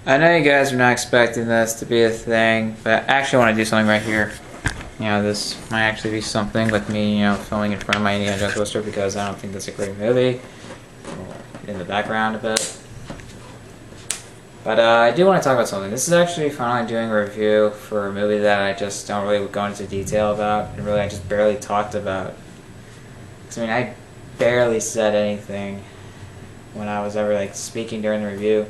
I know you guys are not expecting this to be a thing, but I actually want to do something right here. You know, this might actually be something with me, filming in front of my Indiana Jones poster because I don't think that's a great movie. In the background a bit. But I do want to talk about something. This is actually finally doing a review for a movie that I just don't really go into detail about, and really I just barely talked about. Because, I barely said anything when I was ever, speaking during the review.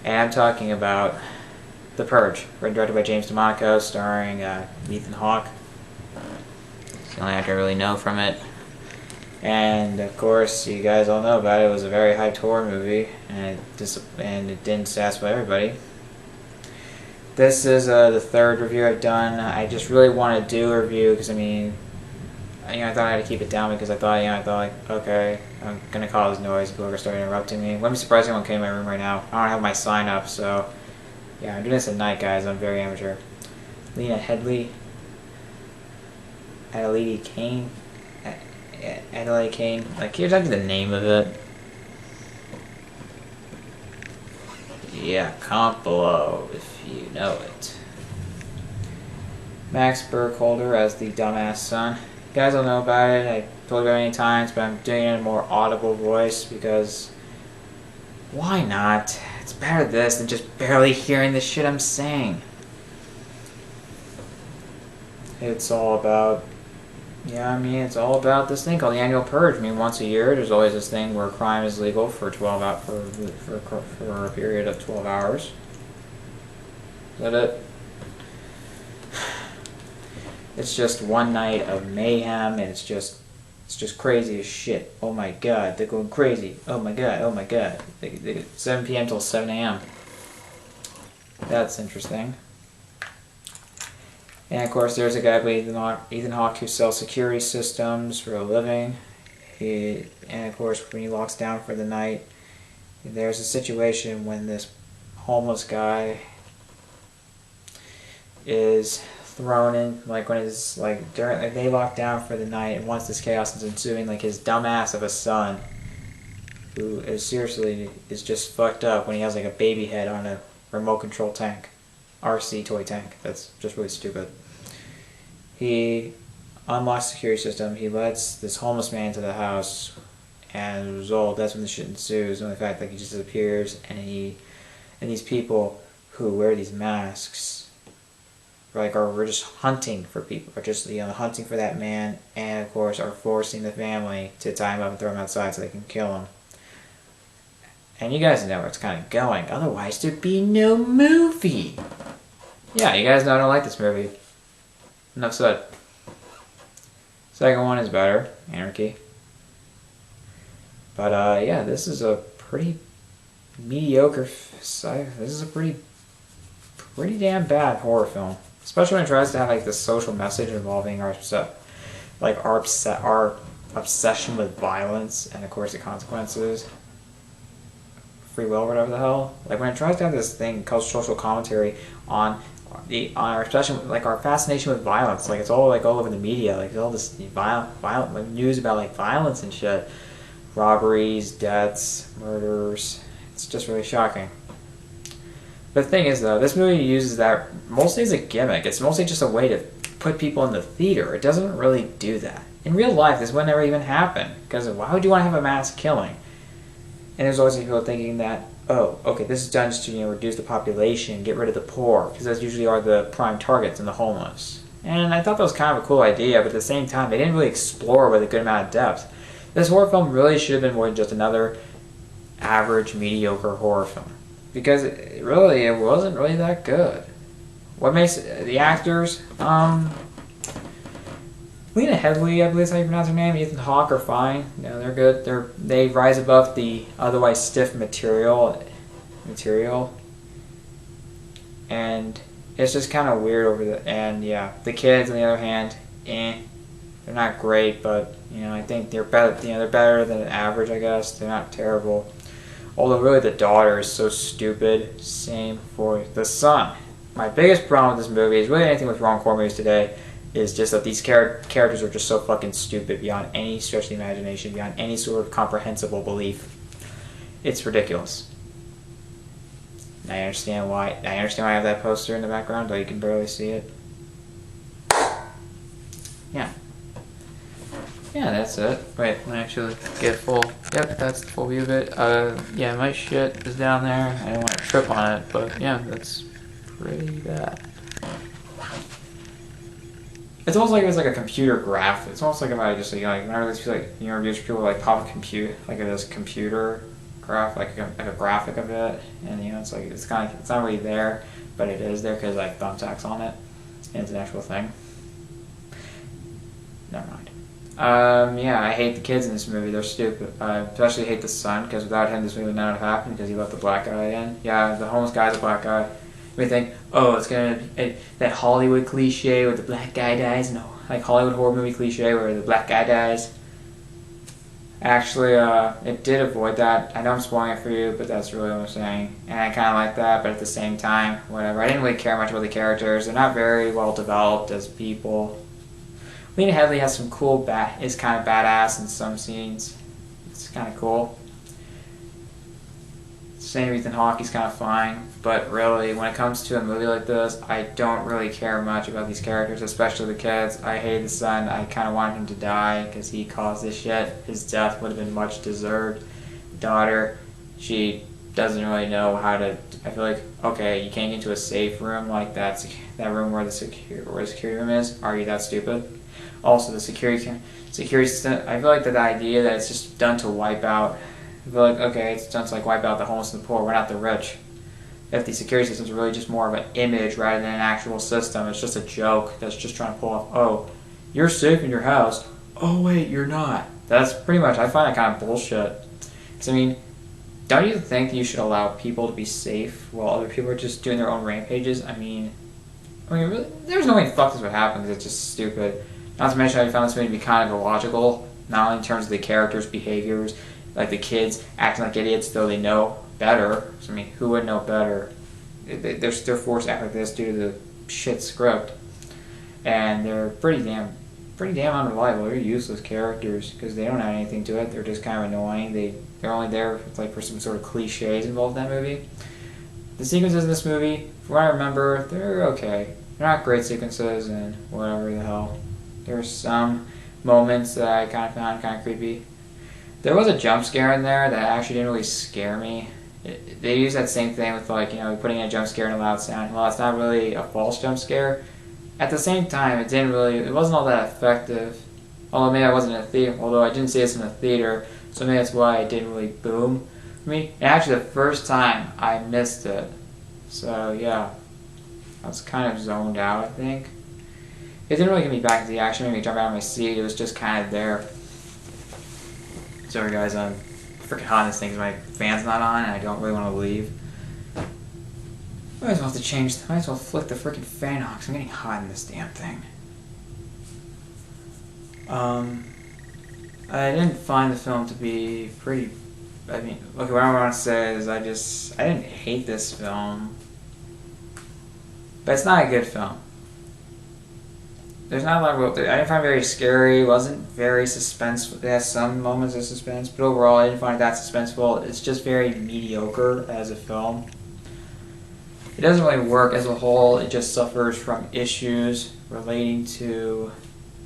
And I'm talking about The Purge, written and directed by James DeMonaco, starring Ethan Hawke. It's the only actor I really know from it. And of course, you guys all know about it. It was a very hyped horror movie, and it didn't satisfy everybody. This is the third review I've done. I just really want to do a review because I thought I had to keep it down because I thought okay, I'm gonna cause noise. People are gonna start interrupting me. Wouldn't be surprised if anyone came in my room right now. I don't have my sign up, so yeah, I'm doing this at night, guys. I'm very amateur. Lena Headey, Adelaide Kane. Adelaide Kane. Here's actually the name of it. Yeah, comment below if you know it. Max Burkholder as the dumbass son. You guys don't know about it. I told you about it many times, but I'm doing it in a more audible voice because why not? It's better this than just barely hearing the shit I'm saying. It's all about it's all about this thing called the annual purge. Once a year, there's always this thing where crime is legal for 12 out for a period of 12 hours. Is that it? It's just one night of mayhem, and it's just crazy as shit. Oh my god, they're going crazy. Oh my god, oh my god. 7 p.m. till 7 a.m. That's interesting. And of course, there's a guy named Ethan Hawke who sells security systems for a living. And of course, when he locks down for the night, there's a situation when this homeless guy is thrown in, when it's during they lock down for the night, and once this chaos is ensuing, his dumbass of a son, who is just fucked up when he has a baby head on a remote control tank. RC toy tank. That's just really stupid. He unlocks the security system. He lets this homeless man into the house, and as a result, that's when the shit ensues. And the fact that he just disappears, and these people who wear these masks, we're just hunting for people, or just hunting for that man, and of course are forcing the family to tie him up and throw him outside so they can kill him. And you guys know where it's kind of going. Otherwise, there'd be no movie. Yeah, you guys know I don't like this movie. Enough said. Second one is better. Anarchy. But, yeah, this is a pretty mediocre... This is a pretty damn bad horror film. Especially when it tries to have, this social message involving our obsession with violence and, of course, the consequences. Free will, or whatever the hell. When it tries to have this thing called social commentary on our obsession, our fascination with violence, it's all all over the media, all this violent news about violence and shit, robberies, deaths, murders. It's just really shocking. But the thing is, though, this movie uses that mostly as a gimmick. It's mostly just a way to put people in the theater. It doesn't really do that. In real life, this would never even happen. Because why would you want to have a mass killing? And there's always people thinking that, oh, okay, this is done just to reduce the population, get rid of the poor, because those usually are the prime targets and the homeless. And I thought that was kind of a cool idea, but at the same time, they didn't really explore with a good amount of depth. This horror film really should have been more than just another average, mediocre horror film. Because it wasn't really that good. What makes the actors, Lena Headey, I believe is how you pronounce her name, Ethan Hawke are fine. They're good. They rise above the otherwise stiff material. And it's just kind of weird and yeah, the kids on the other hand, they're not great, but I think they're better. They're better than average, I guess. They're not terrible. Although really the daughter is so stupid. Same for the son. My biggest problem with this movie is really anything with wrong horror movies today is just that these characters are just so fucking stupid beyond any stretch of the imagination, beyond any sort of comprehensible belief. It's ridiculous. I understand why. I have that poster in the background, though you can barely see it. Yeah. Yeah, that's it. Wait, let me actually get full. Yep, that's the full view of it. Yeah, my shit is down there. I didn't want to trip on it, but yeah, that's pretty bad. It's almost like it's like a computer graph. It's almost like if I just like whenever these reviews people like pop a this computer graph, like a graphic of it, and it's like it's kind of it's not really there, but it is there because like thumbtacks on it, and it's an actual thing. Never mind. Yeah, I hate the kids in this movie. They're stupid. I especially hate the son because without him, this movie would not have happened because he let the black guy in. Yeah, the homeless guy's a black guy. We think, oh, it's gonna be that Hollywood cliche where the black guy dies. No, like Hollywood horror movie cliche where the black guy dies. Actually, it did avoid that. I know I'm spoiling it for you, but that's really what I'm saying. And I kind of like that, but at the same time, whatever. I didn't really care much about the characters. They're not very well developed as people. Lena Headey has some cool is kind of badass in some scenes. It's kind of cool. Same Ethan Hawke, he's kind of fine. But really, when it comes to a movie like this, I don't really care much about these characters, especially the kids. I hate the son. I kind of want him to die because he caused this shit. His death would have been much deserved. Daughter, she doesn't really know how to. I feel like, okay, you can't get into a safe room like that room where the security room is. Are you that stupid? Also, the security system. I feel like the idea that it's just done to wipe out. I feel like, okay, it's done to like wipe out the homeless and the poor. We're not the rich. If the security system is really just more of an image rather than an actual system, it's just a joke that's just trying to pull off. Oh, you're safe in your house. Oh wait, you're not. That's pretty much. I find that kind of bullshit. Because I mean, don't you think you should allow people to be safe while other people are just doing their own rampages? I mean, really, there's no way fuck this would happen because it's just stupid. Not to mention, I found this movie to be kind of illogical, not only in terms of the characters' behaviors, like the kids acting like idiots, though they know better. So, I mean, who would know better? They're forced to act like this due to the shit script, and they're pretty damn unreliable. They're useless characters because they don't add anything to it. They're just kind of annoying. They're only there for some sort of cliches involved in that movie. The sequences in this movie, from what I remember, they're okay. They're not great sequences, and whatever the hell. There's some moments that I kind of found kind of creepy. There was a jump scare in there that actually didn't really scare me. They use that same thing with putting in a jump scare and a loud sound. Well, it's not really a false jump scare. At the same time, it wasn't all that effective. Although maybe I wasn't in a theater. Although I didn't see this in a theater, so maybe that's why it didn't really boom for me. And actually, the first time I missed it. So yeah, I was kind of zoned out, I think. It didn't really get me back into the action, made me jump out of my seat. It was just kind of there. Sorry guys, I'm freaking hot in this thing because my fan's not on and I don't really want to leave. Might as well flick the freaking fan on because I'm getting hot in this damn thing. I didn't find the film to be pretty. I mean, okay, what I want to say is I didn't hate this film, but it's not a good film. There's not a lot of. I didn't find it very scary. It wasn't very suspenseful. It has some moments of suspense, but overall, I didn't find it that suspenseful. It's just very mediocre as a film. It doesn't really work as a whole. It just suffers from issues relating to.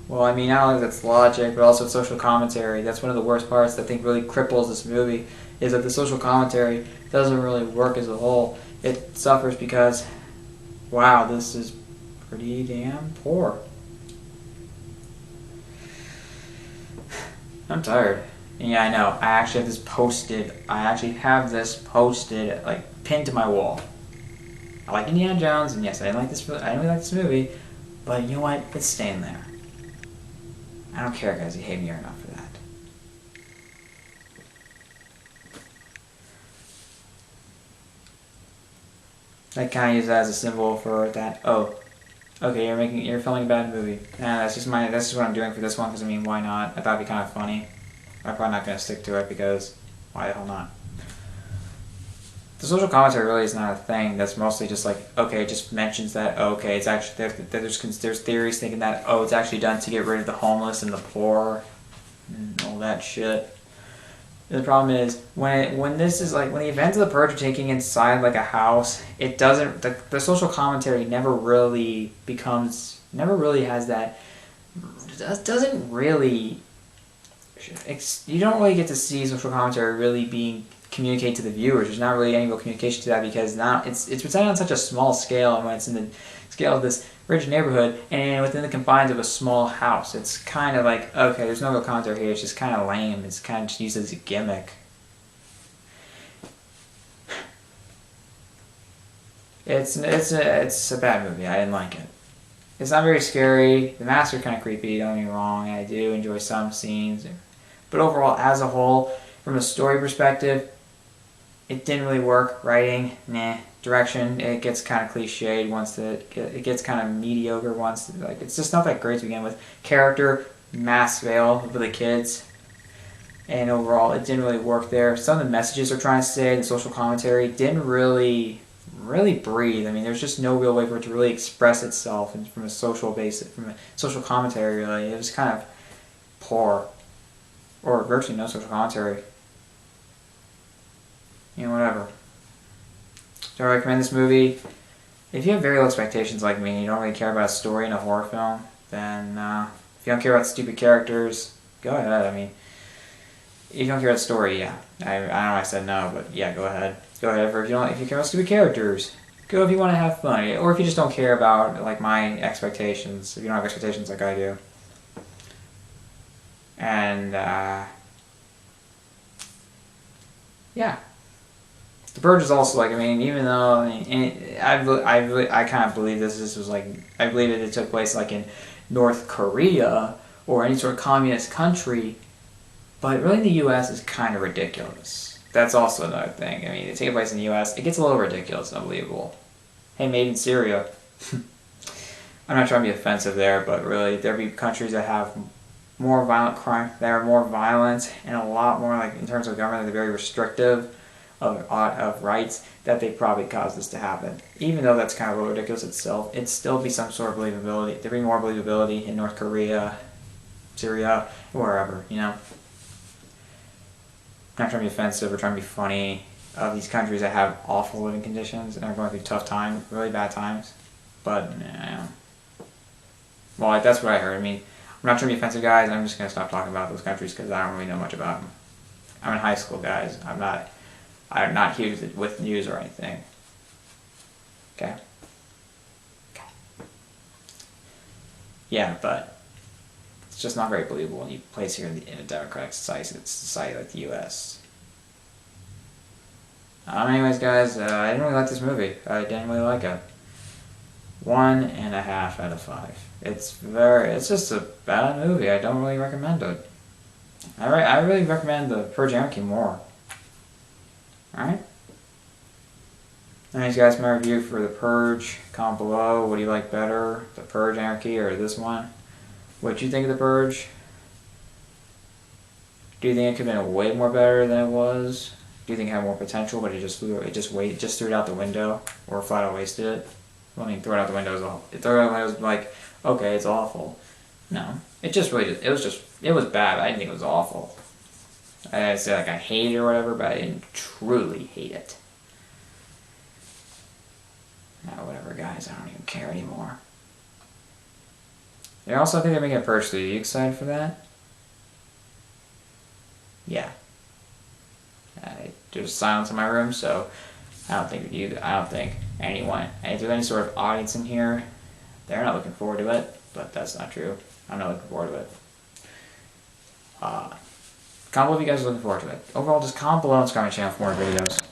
Well, I mean, not only that's logic, but also social commentary. That's one of the worst parts that I think really cripples this movie, is that the social commentary doesn't really work as a whole. It suffers because, wow, this is pretty damn poor. I'm tired. Yeah, I know. I actually have this posted, like, pinned to my wall. I like Indiana Jones, and yes, I didn't really like this movie, but you know what? It's staying there. I don't care, guys. You hate me or not for that. I kind of use that as a symbol for that. Oh, okay. You're filming a bad movie. Nah, that's just what I'm doing for this one. Because I mean, why not? I thought it'd be kind of funny. I'm probably not gonna stick to it because why the hell not? The social commentary really is not a thing. That's mostly just like, okay, it just mentions that, okay, it's actually, there's theories thinking that, oh, it's actually done to get rid of the homeless and the poor and all that shit. The problem is when this is like when the events of the Purge are taking inside like a house, it doesn't the social commentary never really has that doesn't really you don't really get to see social commentary really being communicated to the viewers. There's not really any real communication to that because now it's presented on such a small scale, and when it's in the scale of this rich neighborhood and within the confines of a small house, it's kind of like, okay, there's no real commentary here. It's just kind of lame. It's kind of just used as a gimmick. It's a bad movie. I didn't like it. It's not very scary. The masks are kind of creepy. Don't get me wrong. I do enjoy some scenes, but overall, as a whole, from a story perspective, it didn't really work. Writing, nah. Direction, it gets kind of cliched once it gets kind of mediocre once, like, it's just not that great to begin with. Character, mass veil for the kids, and overall, it didn't really work there. Some of the messages they're trying to say, the social commentary, didn't really breathe. I mean, there's just no real way for it to really express itself and from a social basis, from a social commentary, really. It was kind of poor, or virtually no social commentary. You know, whatever. Do I recommend this movie? If you have very low expectations like me and you don't really care about a story in a horror film, then if you don't care about stupid characters, go ahead. I mean, if you don't care about the story, yeah. I know I said no, but yeah, go ahead. Go ahead if you care about stupid characters. Go if you want to have fun, or if you just don't care about like my expectations. If you don't have expectations like I do. And yeah. The Purge is also like, I mean, even though I kind of believe this was like, I believe it took place like in North Korea or any sort of communist country, but really in the U.S. is kind of ridiculous. That's also another thing. I mean, it takes place in the U.S., it gets a little ridiculous and unbelievable. Hey, made in Syria. I'm not trying to be offensive there, but really, there be countries that have more violent crime, that are more violent, and a lot more, like, in terms of government, they're very restrictive of rights, that they probably caused this to happen. Even though that's kind of ridiculous itself, it'd still be some sort of believability. There'd be more believability in North Korea, Syria, wherever, you know. I'm not trying to be offensive or trying to be funny of these countries that have awful living conditions and are going through tough times, really bad times. But, well, like, that's what I heard. I mean, I'm not trying to be offensive, guys. I'm just going to stop talking about those countries because I don't really know much about them. I'm in high school, guys. I'm not here with news or anything. Okay? Okay. Yeah, but it's just not very believable when you place here in a democratic society like the U.S. Anyways, guys, I didn't really like this movie. I didn't really like it. 1.5 out of 5. It's just a bad movie. I don't really recommend it. I really recommend the Purge Anarchy more. Alright? Anyways, guys, my review for the Purge. Comment below. What do you like better? The Purge Anarchy or this one? What do you think of the Purge? Do you think it could have been way more better than it was? Do you think it had more potential, but it just threw it out the window, or flat out wasted it? Well, I mean, throw it out the window is all. Throw it out the window was like, okay, it's awful. No, it was bad. I didn't think it was awful. I say like I hate it or whatever, but I didn't truly hate it. Now, whatever, guys. I don't even care anymore. I also think they're making a Purge 3. Are you excited for that? Yeah. There's silence in my room, so I don't think anyone, if there's any sort of audience in here, they're not looking forward to it, but that's not true. I'm not looking forward to it. Comment below if you guys are looking forward to it. Overall, just comment below and subscribe to my channel for more videos.